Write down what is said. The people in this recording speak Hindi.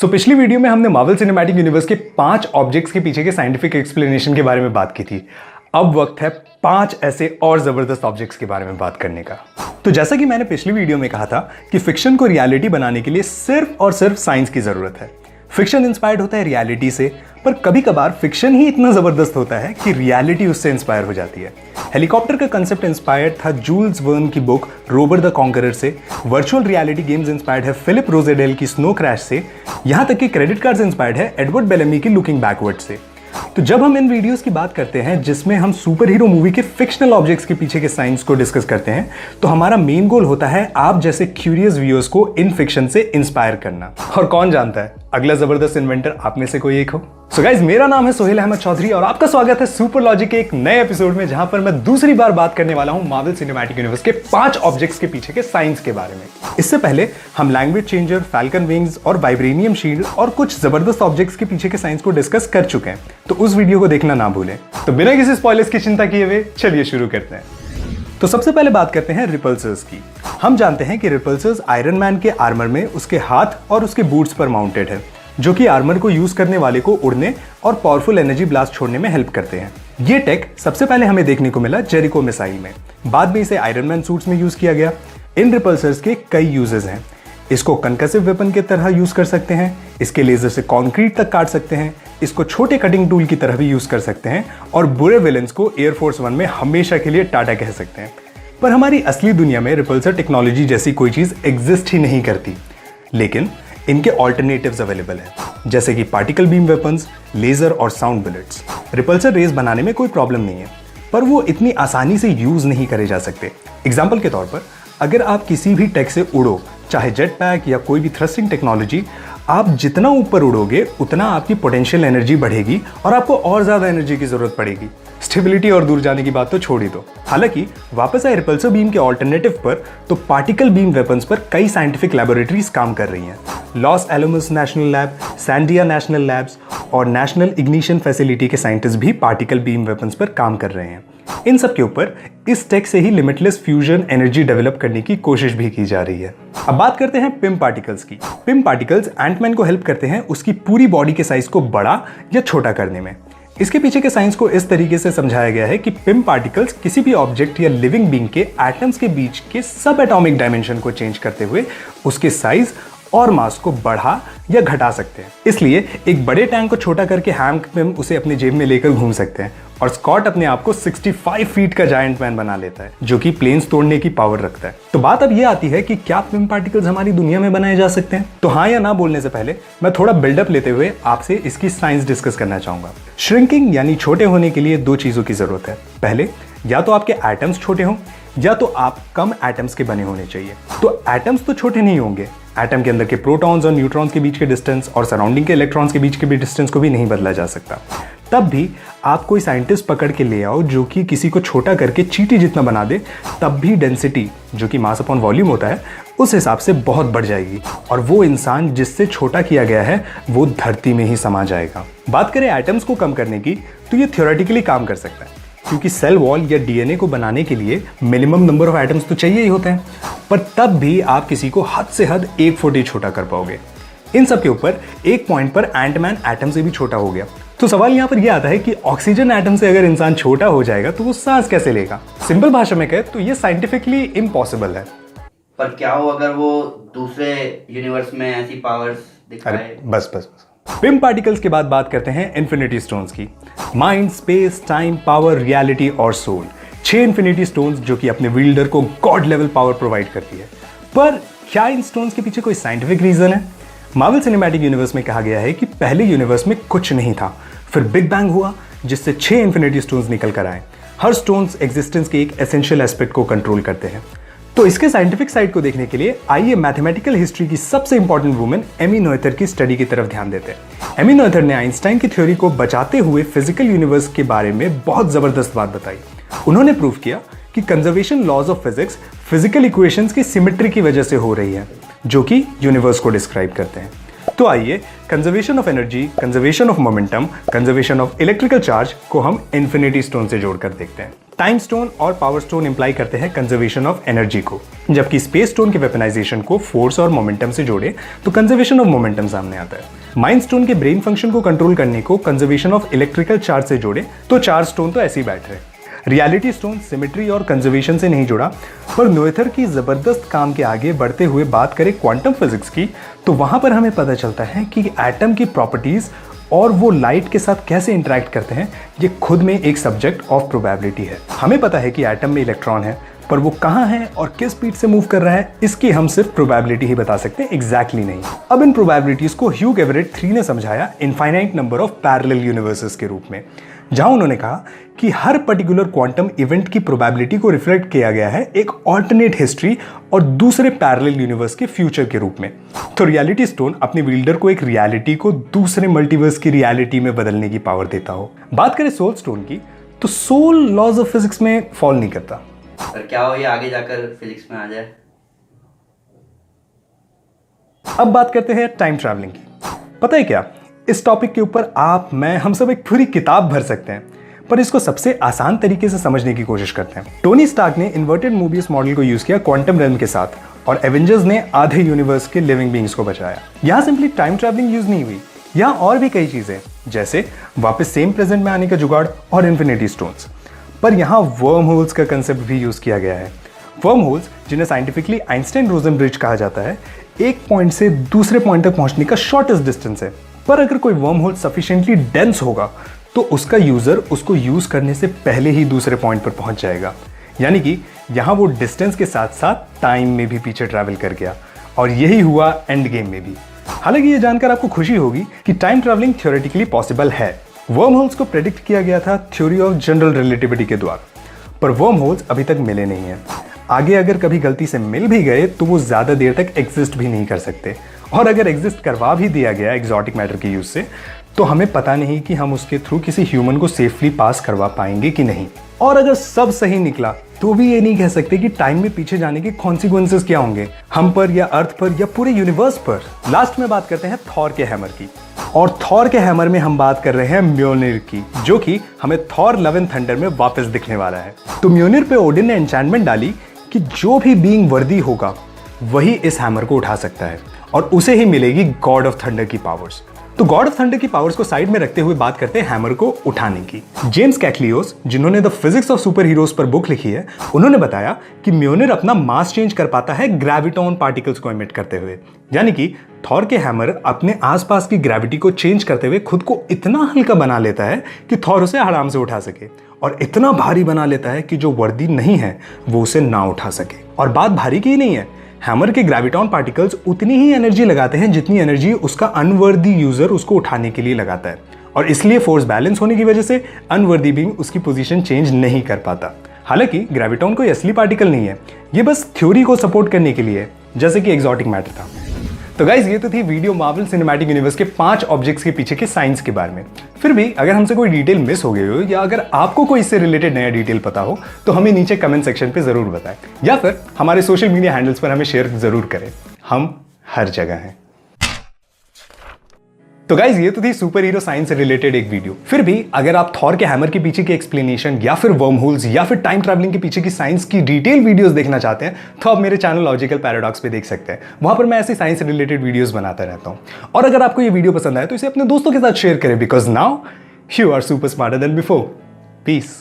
पिछली वीडियो में हमने मार्वल सिनेमैटिक यूनिवर्स के 5 ऑब्जेक्ट्स के पीछे के साइंटिफिक एक्सप्लेनेशन के बारे में बात की थी। अब वक्त है 5 ऐसे और जबरदस्त ऑब्जेक्ट्स के बारे में बात करने का। तो जैसा कि मैंने पिछली वीडियो में कहा था कि फिक्शन को रियलिटी बनाने के लिए सिर्फ और सिर्फ साइंस की जरूरत है। फिक्शन इंस्पायर्ड होता है रियलिटी से, पर कभी कभार फिक्शन ही इतना जबरदस्त होता है कि रियलिटी उससे इंस्पायर हो जाती है। हेलीकॉप्टर का कंसेप्ट इंस्पायर्ड था जूल्स वर्न की बुक रोबर द कॉन्करर से, वर्चुअल रियलिटी गेम्स इंस्पायर्ड है फिलिप रोजेडेल की स्नो क्रैश से, यहां तक कि क्रेडिट कार्ड्स इंस्पायर्ड है एडवर्ड बेलेमी की लुकिंग बैकवर्ड से। तो जब हम इन वीडियोस की बात करते हैं जिसमें हम सुपर हीरो मूवी के फिक्शनल ऑब्जेक्ट्स के पीछे के साइंस को डिस्कस करते हैं, तो हमारा मेन गोल होता है आप जैसे क्यूरियस व्यूअर्स को इन फिक्शन से इंस्पायर करना। और कौन जानता है अगला जबरदस्त इन्वेंटर आप में से कोई एक हो। सो गाइस, मेरा नाम है सोहेल अहमद चौधरी और आपका स्वागत है सुपर लॉजिक के एक नए एपिसोड में, जहां पर मैं दूसरी बार बात करने वाला हूं मार्वल सिनेमैटिक यूनिवर्स के 5 ऑब्जेक्ट्स के पीछे के साइंस के बारे में। इससे पहले हम लैंग्वेज चेंजर, फैल्कन विंग्स और वाइब्रेनियम शील्ड और कुछ जबरदस्त ऑब्जेक्ट्स के पीछे के साइंस को डिस्कस कर चुके हैं, तो उस वीडियो को देखना ना भूलें। तो बिना किसी स्पॉयलर्स की चिंता किए हुए चलिए शुरू करते हैं। तो सबसे पहले बात करते हैं रिपल्सर्स की। हम जानते हैं कि रिपल्सर्स आयरन मैन के आर्मर में उसके हाथ और उसके बूट्स पर माउंटेड है, जो कि आर्मर को यूज करने वाले को उड़ने और पावरफुल एनर्जी ब्लास्ट छोड़ने में हेल्प करते हैं। ये टेक सबसे पहले हमें देखने को मिला जेरिको मिसाइल में, बाद में इसे आयरन मैन सूट्स में यूज किया गया। इन रिपल्सर्स के कई यूजेस हैं। इसको कंकसिव वेपन की तरह यूज कर सकते हैं, इसके लेजर से कंक्रीट तक काट सकते हैं, इसको छोटे कटिंग टूल की तरह भी यूज कर सकते हैं और बुरे विलेंस को एयरफोर्स 1 में हमेशा के लिए टाटा कह सकते हैं। पर हमारी असली दुनिया में रिपल्सर टेक्नोलॉजी जैसी कोई चीज एग्जिस्ट ही नहीं करती, लेकिन इनके ऑल्टरनेटिव्स अवेलेबल हैं, जैसे कि पार्टिकल बीम वेपन्स, लेजर और साउंड बुलेट्स। रिपल्सर रेस बनाने में कोई प्रॉब्लम नहीं है, पर वो इतनी आसानी से यूज नहीं करे जा सकते। एग्जाम्पल के तौर पर, अगर आप किसी भी टेक से उड़ो, चाहे जेट पैक या कोई भी थ्रस्टिंग टेक्नोलॉजी, आप जितना ऊपर उड़ोगे उतना आपकी पोटेंशियल एनर्जी बढ़ेगी और आपको और ज्यादा एनर्जी की जरूरत पड़ेगी। स्टेबिलिटी और दूर जाने की बात तो छोड़ ही दो। हालांकि वापस आए रिपल्सर बीम के ऑल्टरनेटिव पर, तो पार्टिकल बीम वेपन्स पर कई साइंटिफिक लैबोरेटरीज काम कर रही हैं। Los Alamos National Lab, Sandia National Labs और नेशनल इग्निशन फैसिलिटी के साइंटिस्ट भी पार्टिकल बीम वेपन्स पर काम कर रहे हैं। इन सब के ऊपर इस टेक से ही लिमिटलेस फ्यूजन एनर्जी डेवलप करने की कोशिश भी की जा रही है। अब बात करते हैं पिम पार्टिकल्स की। पिम पार्टिकल्स एंटमैन को हेल्प करते हैं उसकी पूरी बॉडी के साइज को बड़ा या छोटा करने में। इसके पीछे के साइंस को इस तरीके से समझाया गया है कि पिम पार्टिकल्स किसी भी ऑब्जेक्ट या लिविंग बीइंग के एटम्स के बीच के सब एटॉमिक डायमेंशन को चेंज करते हुए उसके साइज और मास को बढ़ा या घटा सकते हैं। इसलिए एक बड़े टैंक को छोटा करके हैंक पिम उसे अपनी जेब में लेकर घूम सकते हैं और स्कॉट अपने आप को 65 फीट का जायंट मैन बना लेता है, जो कि प्लेन्स तोड़ने की पावर रखता है। तो बात अब ये आती है कि क्या पिम पार्टिकल्स हमारी दुनिया में बनाए जा सकते हैं? तो हाँ या ना बोलने से पहले मैं थोड़ा बिल्डअप लेते हुए आपसे इसकी साइंस डिस्कस करना चाहूंगा। श्रिंकिंग यानी छोटे होने के लिए 2 चीजों की जरूरत है। पहले, या तो आपके एटम्स छोटे हों या तो आप कम एटम्स के बने होने चाहिए। तो एटम्स तो छोटे नहीं होंगे, एटम के अंदर के प्रोटॉन्स और न्यूट्रॉन्स के बीच के डिस्टेंस और सराउंडिंग के इलेक्ट्रॉन्स के बीच के भी डिस्टेंस को भी नहीं बदला जा सकता। तब भी आप कोई साइंटिस्ट पकड़ के ले आओ जो कि किसी को छोटा करके चींटी जितना बना दे, तब भी डेंसिटी, जो कि मास अपॉन वॉल्यूम होता है, उस हिसाब से बहुत बढ़ जाएगी और वो इंसान जिससे छोटा किया गया है वो धरती में ही समा जाएगा। बात करें एटम्स को कम करने की, तो ये थ्योरेटिकली काम कर सकता है, क्योंकि सेल वॉल या डीएनए को बनाने के लिए मिनिमम नंबर ऑफ एटम्स तो चाहिए ही होते हैं, पर तब भी आप किसी को हद से हद 1 फुट ही छोटा कर पाओगे। इन सब के ऊपर एक पॉइंट पर एंटमैन एटम से भी छोटा हो गया। तो सवाल यहां पर यह आता है कि ऑक्सीजन एटम से अगर इंसान छोटा हो जाएगा तो वो सांस कैसे लेगा? सिंपल भाषा में कहे तो ये साइंटिफिकली इम्पॉसिबल है। पर क्या हो अगर वो दूसरे यूनिवर्स में ऐसी पावर्स दिखाए? बस पिम पार्टिकल्स के बाद बात करते हैं इन्फिनिटी स्टोन्स की। Mind, space, time, power, reality और सोल, 6 इन्फिनिटी स्टोन्स जो कि अपने विल्डर को गॉड लेवल पावर प्रोवाइड करती है। पर क्या इन स्टोन्स के पीछे कोई साइंटिफिक रीजन है? मार्वल सिनेमैटिक यूनिवर्स में कहा गया है कि पहले यूनिवर्स में कुछ नहीं था, फिर बिग बैंग हुआ जिससे 6 इन्फिनिटी स्टोन्स निकल कर आए। हर स्टोन्स एग्जिस्टेंस के एक एसेंशियल एस्पेक्ट को कंट्रोल करते हैं। तो इसके साइंटिफिक साइड को देखने के लिए आइए मैथमेटिकल हिस्ट्री की सबसे इंपॉर्टेंट वुमेन एमी नोएथर की स्टडी की तरफ ध्यान देते हैं। एमी नोएथर ने आइंस्टाइन की थ्योरी को बचाते हुए फिजिकल यूनिवर्स के बारे में बहुत जबरदस्त बात बताई। उन्होंने प्रूव किया कि conservation laws of physics physical equations की सिमेट्री की वजह से हो रही है, जो कि यूनिवर्स को डिस्क्राइब करते हैं। तो आइए conservation of energy, conservation of momentum, conservation of electrical charge को हम इन्फिनिटी स्टोन से जोड़कर देखते हैं। टाइम स्टोन और पावर स्टोन इंप्लाई करते हैं कंजर्वेशन ऑफ एनर्जी को, जबकि स्पेस स्टोन के वेपनाइजेशन को फोर्स और मोमेंटम से जोड़े तो कंजर्वेशन ऑफ मोमेंटम सामने आता है। माइंड स्टोन के ब्रेन फंक्शन को कंट्रोल करने को कंजर्वेशन ऑफ इलेक्ट्रिकल चार्ज से जोड़े तो चार्ज स्टोन तो ऐसे ही बैठ रहे। रियलिटी स्टोन सिमेट्री और कंजर्वेशन से नहीं जुड़ा, पर नोएथर की जबरदस्त काम के आगे बढ़ते हुए बात करें क्वांटम फिजिक्स की, तो वहां पर हमें पता चलता है कि एटम की प्रॉपर्टीज और वो लाइट के साथ कैसे इंटरेक्ट करते हैं, ये खुद में एक सब्जेक्ट ऑफ प्रोबेबिलिटी है। हमें पता है कि एटम में इलेक्ट्रॉन है, पर वो कहाँ है और किस स्पीड से मूव कर रहा है, इसकी हम सिर्फ प्रोबेबिलिटी ही बता सकते हैं, एग्जैक्टली नहीं। अब इन प्रोबेबिलिटीज को ह्यूग एवरेट 3 ने समझाया infinite number of parallel universes के रूप में, जहां उन्होंने कहा कि हर पर्टिकुलर क्वांटम इवेंट की प्रोबेबिलिटी को रिफ्लेक्ट किया गया है एक ऑल्टरनेट हिस्ट्री और दूसरे पैरेलल यूनिवर्स के फ्यूचर के रूप में। तो रियलिटी स्टोन अपने विल्डर को एक रियलिटी को दूसरे मल्टीवर्स की रियलिटी में बदलने की पावर देता हो। बात करें सोल स्टोन की, तो सोल लॉज ऑफ फिजिक्स में फॉल नहीं करता। पर क्या हो ये आगे जाकर फिजिक्स में आ जाए। अब बात करते हैं टाइम ट्रैवलिंग की। पता है क्या, इस टॉपिक के ऊपर आप, मैं, हम सब एक पूरी किताब भर सकते हैं, पर इसको सबसे आसान तरीके से समझने की कोशिश करते हैं। टोनी स्टार्क ने इन्वर्टेड मूबीज मॉडल को यूज किया क्वांटम रेल्म के साथ, और एवेंजर्स ने आधे यूनिवर्स के लिविंग बीइंग्स को बचाया। यहां सिंपली टाइम ट्रैवलिंग यूज नहीं हुई, यहां और भी कई चीजें, जैसे वापस सेम प्रेजेंट में आने का जुगाड़ और इन्फिनिटी स्टोन्स। पर यहां वर्म होल्स का कंसेप्ट भी यूज किया गया है। वर्म होल्स, जिन्हें साइंटिफिकली आइंस्टाइन रोजन ब्रिज कहा जाता है, एक पॉइंट से दूसरे पॉइंट तक पहुंचने का शॉर्टेस्ट डिस्टेंस है। पर अगर कोई वर्म होल सफिशिएंटली डेंस होगा तो उसका यूजर उसको यूज करने से पहले ही दूसरे पॉइंट पर पहुंच जाएगा। यानी कि यहां वो डिस्टेंस के साथ साथ टाइम में भी पीछे ट्रैवल कर गया, और यही हुआ एंड गेम में भी। हालांकि ये जानकर आपको खुशी होगी कि टाइम ट्रैवलिंग थ्योरेटिकली पॉसिबल है। वर्म होल्स को प्रेडिक्ट किया गया था थ्योरी ऑफ जनरल रिलेटिविटी के द्वारा, पर वर्म होल्स अभी तक मिले नहीं हैं। आगे अगर कभी गलती से मिल भी गए तो वो ज्यादा देर तक एग्जिस्ट भी नहीं कर सकते, और अगर एग्जिस्ट करवा भी दिया गया एक्सोटिक मैटर के यूज से, तो हमें पता नहीं कि हम उसके थ्रू किसी ह्यूमन को सेफली पास करवा पाएंगे कि नहीं। और अगर सब सही निकला तो भी ये नहीं कह सकते कि टाइम में पीछे जाने के कॉन्सिक्वेंसेस क्या होंगे, हम पर या अर्थ पर या पूरे यूनिवर्स पर। लास्ट में बात करते हैं थॉर के हैमर की, और थॉर के हैमर में हम बात कर रहे हैं म्योनिर की, जो कि हमें थॉर लव एंड थंडर में वापस दिखने वाला है। तो म्योनिर पे ओडिन ने एन्चेंटमेंट डाली कि जो भी बीइंग वर्दी होगा वही इस हैमर को उठा सकता है, और उसे ही मिलेगी गॉड ऑफ थंडर की पावर्स। तो गॉड ऑफ थंडर की पावर्स को साइड में रखते हुए बात करते हैं हैमर को उठाने की। जेम्स कैक्लियोस, जिन्होंने the physics of super heroes पर बुक लिखी है, उन्होंने बताया कि म्योनिर अपना मास चेंज कर पाता है ग्रेविटॉन पार्टिकल्स को एमिट करते हुए। यानी कि थॉर के हैमर अपने आसपास की ग्रेविटी को चेंज करते हुए खुद को इतना हल्का बना लेता है कि थॉर उसे आराम से उठा सके, और इतना भारी बना लेता है कि जो वर्दी नहीं है वो उसे ना उठा सके। और बात भारी की ही नहीं है, हैमर के ग्रेविटॉन पार्टिकल्स उतनी ही एनर्जी लगाते हैं जितनी एनर्जी उसका अनवर्दी यूजर उसको उठाने के लिए लगाता है, और इसलिए फोर्स बैलेंस होने की वजह से अनवर्दी बीइंग उसकी पोजीशन चेंज नहीं कर पाता। हालांकि ग्रेविटॉन कोई असली पार्टिकल नहीं है, ये बस थ्योरी को सपोर्ट करने के लिए, जैसे कि एक्सोटिक मैटर था। तो गाइज, ये तो थी वीडियो मार्वल सिनेमैटिक यूनिवर्स के 5 ऑब्जेक्ट्स के पीछे के साइंस के बारे में। फिर भी अगर हमसे कोई डिटेल मिस हो गई हो, या अगर आपको कोई इससे रिलेटेड नया डिटेल पता हो, तो हमें नीचे कमेंट सेक्शन पे जरूर बताएं, या फिर हमारे सोशल मीडिया हैंडल्स पर हमें शेयर जरूर करें। हम हर जगह हैं। तो गाइज, ये तो थी सुपर हीरो साइंस से रिलेटेड एक वीडियो। फिर भी अगर आप थॉर के हैमर के पीछे की एक्सप्लेनेशन, या फिर वर्म होल्स, या फिर टाइम ट्रैवलिंग के पीछे की साइंस की डिटेल वीडियोस देखना चाहते हैं, तो आप मेरे चैनल लॉजिकल पैराडॉक्स पे देख सकते हैं। वहां पर मैं ऐसी साइंस से रिलेटेड वीडियोस बनाता रहता हूं। और अगर आपको ये वीडियो पसंद आए तो इसे अपने दोस्तों के साथ शेयर करें, because now you are super smarter than before. Piece.